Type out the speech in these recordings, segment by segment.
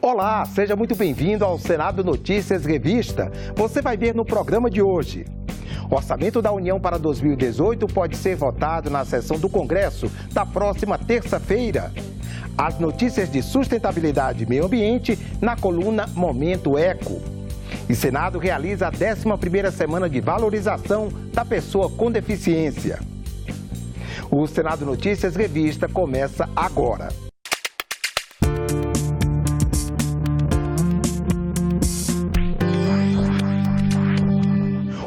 Olá, seja muito bem-vindo ao Senado Notícias Revista. Você vai ver no programa de hoje. O Orçamento da União para 2018 pode ser votado na sessão do Congresso da próxima terça-feira. As notícias de sustentabilidade e meio ambiente na coluna Momento Eco. E o Senado realiza a 11ª semana de valorização da pessoa com deficiência. O Senado Notícias Revista começa agora.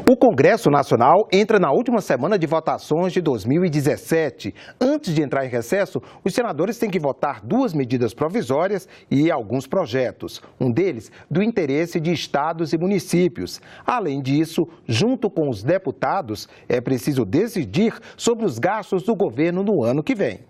O Congresso Nacional entra na última semana de votações de 2017. Antes de entrar em recesso, os senadores têm que votar 2 medidas provisórias e alguns projetos. Um deles, do interesse de estados e municípios. Além disso, junto com os deputados, é preciso decidir sobre os gastos do governo no ano que vem.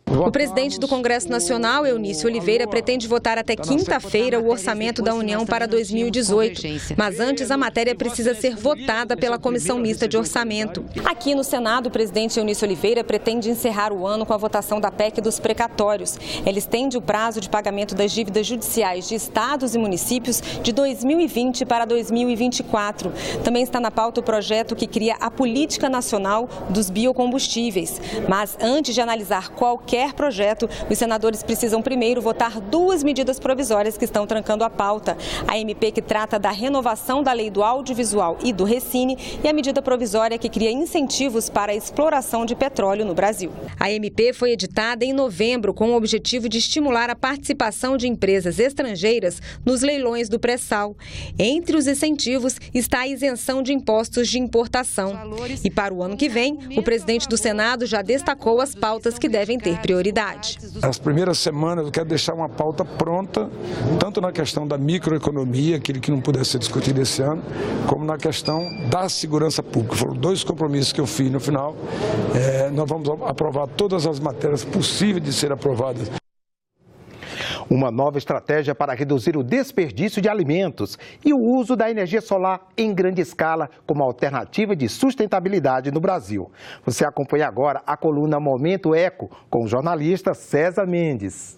O presidente do Congresso Nacional, Eunício Oliveira, pretende votar até quinta-feira o orçamento da União para 2018. Mas antes, a matéria precisa ser votada pela Comissão Mista de Orçamento. Aqui no Senado, o presidente Eunício Oliveira pretende encerrar o ano com a votação da PEC dos precatórios. Ele estende o prazo de pagamento das dívidas judiciais de estados e municípios de 2020 para 2024. Também está na pauta o projeto que cria a Política Nacional dos Biocombustíveis. Mas antes de analisar qualquer projeto, os senadores precisam primeiro votar 2 medidas provisórias que estão trancando a pauta. A MP que trata da renovação da lei do audiovisual e do Recine e a medida provisória que cria incentivos para a exploração de petróleo no Brasil. A MP foi editada em novembro com o objetivo de estimular a participação de empresas estrangeiras nos leilões do pré-sal. Entre os incentivos está a isenção de impostos de importação. E para o ano que vem, o presidente do Senado já destacou as pautas que devem ter prioridade. Nas primeiras semanas eu quero deixar uma pauta pronta, tanto na questão da microeconomia, aquilo que não puder ser discutido esse ano, como na questão da segurança pública. Foram 2 compromissos que eu fiz no final. Nós vamos aprovar todas as matérias possíveis de ser aprovadas. Uma nova estratégia para reduzir o desperdício de alimentos e o uso da energia solar em grande escala como alternativa de sustentabilidade no Brasil. Você acompanha agora a coluna Momento Eco com o jornalista César Mendes.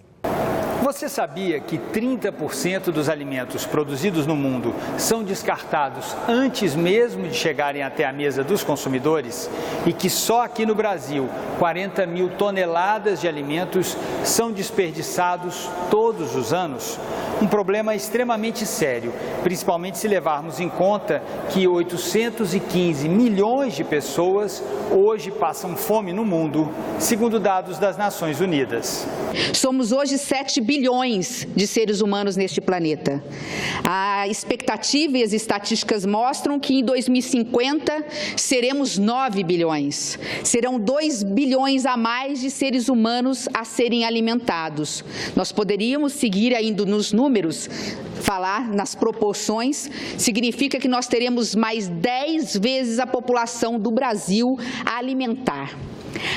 Você sabia que 30% dos alimentos produzidos no mundo são descartados antes mesmo de chegarem até a mesa dos consumidores? E que só aqui no Brasil, 40 mil toneladas de alimentos são desperdiçados todos os anos? Um problema extremamente sério, principalmente se levarmos em conta que 815 milhões de pessoas hoje passam fome no mundo, segundo dados das Nações Unidas. Somos hoje 7 bilhões de seres humanos neste planeta. A expectativa e as estatísticas mostram que em 2050 seremos 9 bilhões. Serão 2 bilhões a mais de seres humanos a serem alimentados. Nós poderíamos seguir ainda nos números, falar nas proporções, significa que nós teremos mais 10 vezes a população do Brasil a alimentar.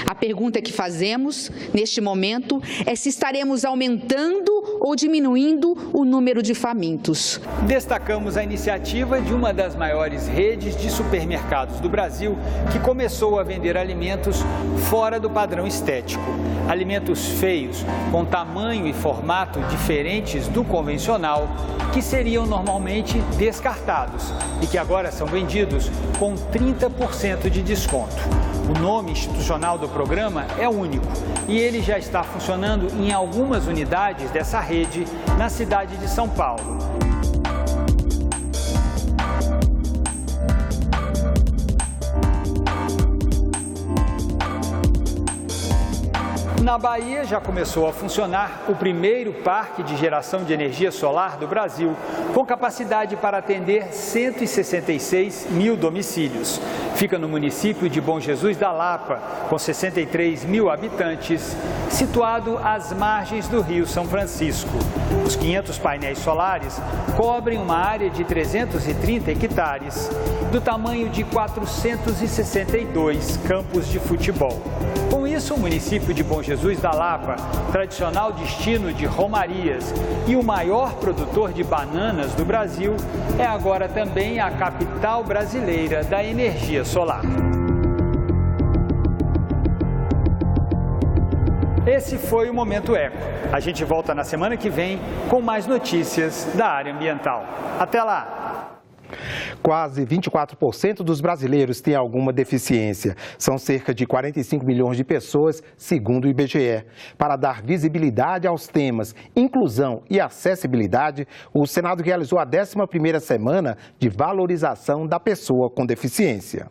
A pergunta que fazemos neste momento é se estaremos aumentando ou diminuindo o número de famintos. Destacamos a iniciativa de uma das maiores redes de supermercados do Brasil, que começou a vender alimentos fora do padrão estético. Alimentos feios, com tamanho e formato diferentes do convencional, que seriam normalmente descartados e que agora são vendidos com 30% de desconto. O nome institucional do programa é único e ele já está funcionando em algumas unidades dessa rede na cidade de São Paulo. Na Bahia já começou a funcionar o primeiro parque de geração de energia solar do Brasil, com capacidade para atender 166 mil domicílios. Fica no município de Bom Jesus da Lapa, com 63 mil habitantes, situado às margens do Rio São Francisco. Os 500 painéis solares cobrem uma área de 330 hectares, do tamanho de 462 campos de futebol. Com isso, o município de Bom Jesus da Lapa, tradicional destino de romarias e o maior produtor de bananas do Brasil, é agora também a capital brasileira da energia solar. esse foi o Momento Eco. A gente volta na semana que vem com mais notícias da área ambiental. Até lá! Quase 24% dos brasileiros têm alguma deficiência. São cerca de 45 milhões de pessoas, segundo o IBGE. Para dar visibilidade aos temas inclusão e acessibilidade, o Senado realizou a 11ª semana de valorização da pessoa com deficiência.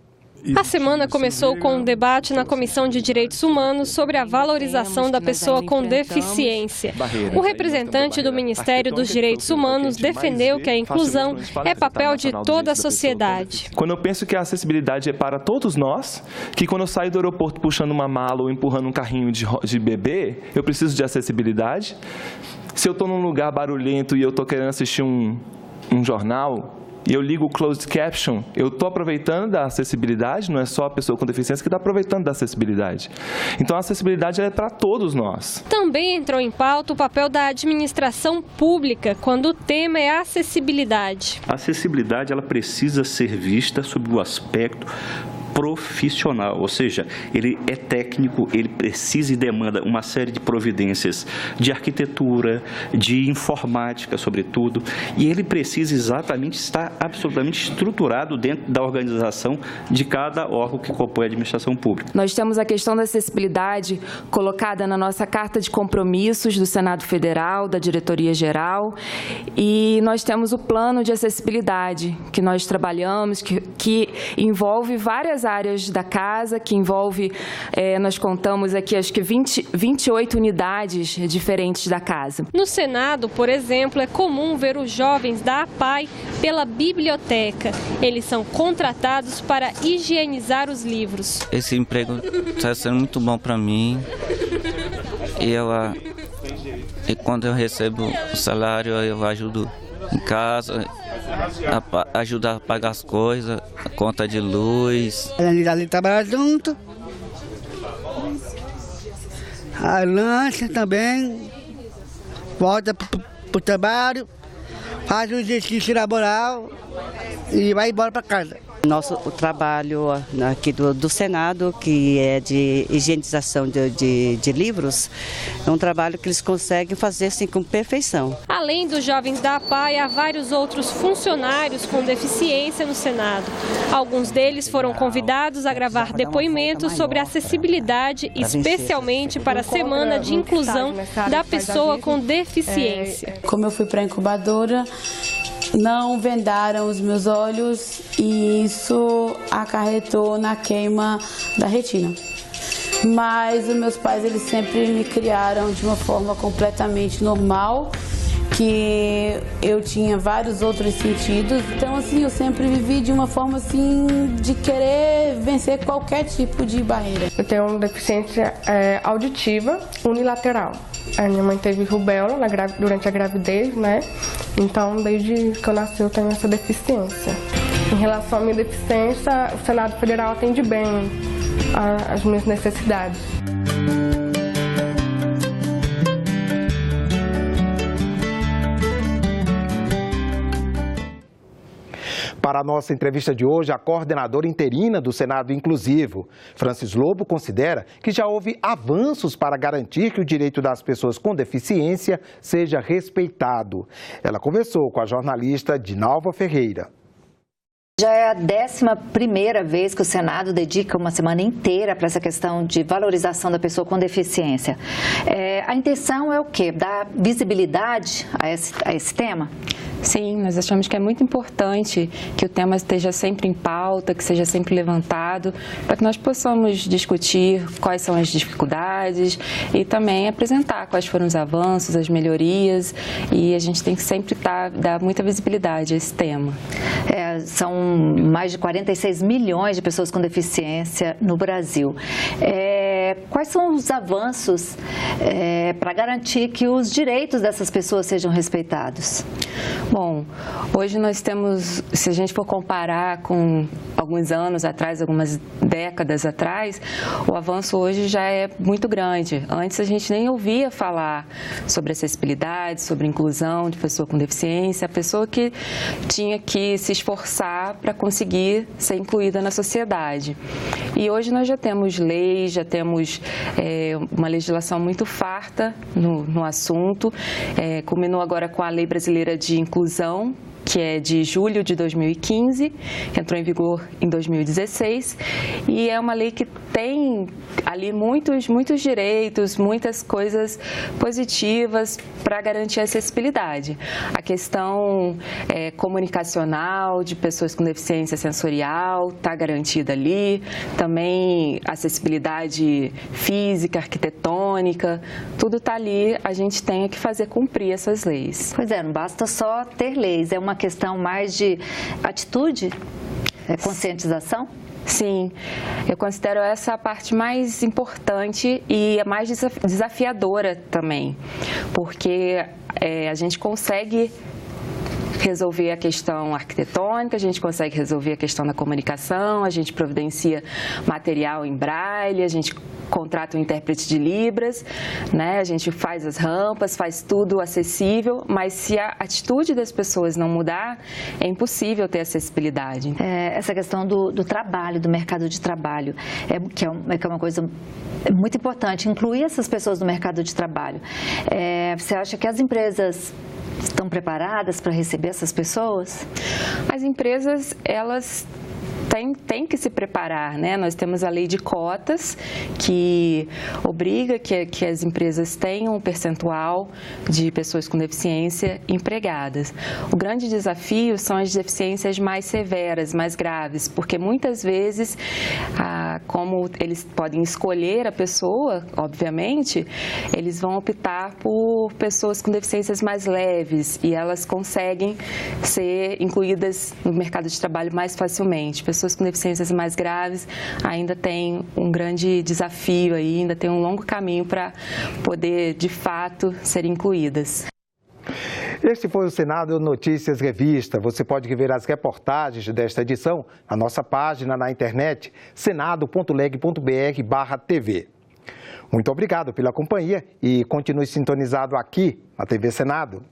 A semana começou com um debate na Comissão de Direitos Humanos sobre a valorização da pessoa com deficiência. O representante do Ministério dos Direitos Humanos defendeu que a inclusão é papel de toda a sociedade. Quando eu penso que a acessibilidade é para todos nós, que quando eu saio do aeroporto puxando uma mala ou empurrando um carrinho de bebê, eu preciso de acessibilidade. Se eu estou num lugar barulhento e eu estou querendo assistir um jornal, e eu ligo o closed caption, eu estou aproveitando da acessibilidade, não é só a pessoa com deficiência que está aproveitando da acessibilidade. Então a acessibilidade é para todos nós. Também entrou em pauta o papel da administração pública, quando o tema é acessibilidade. A acessibilidade ela precisa ser vista sob o aspecto profissional, ou seja, ele é técnico, ele precisa e demanda uma série de providências de arquitetura, de informática, sobretudo, e ele precisa exatamente estar absolutamente estruturado dentro da organização de cada órgão que compõe a administração pública. Nós temos a questão da acessibilidade colocada na nossa Carta de Compromissos do Senado Federal, da Diretoria Geral, e nós temos o Plano de Acessibilidade, que nós trabalhamos, que envolve várias áreas da casa, que envolve, nós contamos aqui, acho que 28 unidades diferentes da casa. No Senado, por exemplo, é comum ver os jovens da APAI pela biblioteca. Eles são contratados para higienizar os livros. Esse emprego está sendo muito bom para mim e quando eu recebo o salário eu ajudo em casa, ajudar a pagar as coisas, a conta de luz. Ali trabalha junto, a lancha também, volta para o trabalho, faz um exercício laboral e vai embora para casa. Nosso trabalho aqui do Senado, que é de higienização de livros, é um trabalho que eles conseguem fazer assim, com perfeição. Além dos jovens da APAI, há vários outros funcionários com deficiência no Senado. Alguns deles foram convidados a gravar depoimentos sobre acessibilidade, especialmente para a Semana de Inclusão da Pessoa com Deficiência. Como eu fui para a incubadora, não vendaram os meus olhos e isso acarretou na queima da retina. Mas os meus pais, eles sempre me criaram de uma forma completamente normal, que eu tinha vários outros sentidos. Então, assim, eu sempre vivi de uma forma, assim, de querer vencer qualquer tipo de barreira. Eu tenho uma deficiência auditiva unilateral. A minha mãe teve rubéola durante a gravidez, né? Então, desde que eu nasci, eu tenho essa deficiência. Em relação à minha deficiência, o Senado Federal atende bem às minhas necessidades. Para a nossa entrevista de hoje, a coordenadora interina do Senado Inclusivo, Francis Lobo, considera que já houve avanços para garantir que o direito das pessoas com deficiência seja respeitado. Ela conversou com a jornalista Dinalva Ferreira. Já é a 11ª vez que o Senado dedica uma semana inteira para essa questão de valorização da pessoa com deficiência. A intenção é o quê? Dar visibilidade a esse tema? Sim, nós achamos que é muito importante que o tema esteja sempre em pauta, que seja sempre levantado, para que nós possamos discutir quais são as dificuldades e também apresentar quais foram os avanços, as melhorias, e a gente tem que sempre dar muita visibilidade a esse tema. São mais de 46 milhões de pessoas com deficiência no Brasil. Quais são os avanços para garantir que os direitos dessas pessoas sejam respeitados? Bom, hoje nós temos, se a gente for comparar com alguns anos atrás, algumas décadas atrás, o avanço hoje já é muito grande. Antes a gente nem ouvia falar sobre acessibilidade, sobre inclusão de pessoa com deficiência, a pessoa que tinha que se esforçar para conseguir ser incluída na sociedade. E hoje nós já temos leis, já temos uma legislação muito farta no assunto. Culminou agora com a Lei Brasileira de Inclusão, que é de julho de 2015, que entrou em vigor em 2016, e é uma lei que tem ali muitos direitos, muitas coisas positivas para garantir a acessibilidade. A questão comunicacional de pessoas com deficiência sensorial está garantida ali, também acessibilidade física, arquitetônica, tudo está ali, a gente tem que fazer cumprir essas leis. Pois é, não basta só ter leis, é uma questão mais de atitude, conscientização? Sim, eu considero essa a parte mais importante e a mais desafiadora também, porque a gente consegue resolver a questão arquitetônica, a gente consegue resolver a questão da comunicação, a gente providencia material em braille, a gente contrata um intérprete de Libras, né? A gente faz as rampas, faz tudo acessível, mas se a atitude das pessoas não mudar, é impossível ter acessibilidade. Essa questão do trabalho, do mercado de trabalho, que é uma coisa muito importante, incluir essas pessoas no mercado de trabalho. Você acha que as empresas estão preparadas para receber essas pessoas? As empresas, elas têm que se preparar, né? Nós temos a lei de cotas, que obriga que as empresas tenham um percentual de pessoas com deficiência empregadas. O grande desafio são as deficiências mais severas, mais graves, porque muitas vezes, como eles podem escolher a pessoa, obviamente, eles vão optar por pessoas com deficiências mais leves e elas conseguem ser incluídas no mercado de trabalho mais facilmente. Pessoas com deficiências mais graves ainda têm um grande desafio aí, ainda tem um longo caminho para poder, de fato, ser incluídas. Este foi o Senado Notícias Revista. Você pode rever as reportagens desta edição na nossa página na internet, senado.leg.br/TV. Muito obrigado pela companhia e continue sintonizado aqui na TV Senado.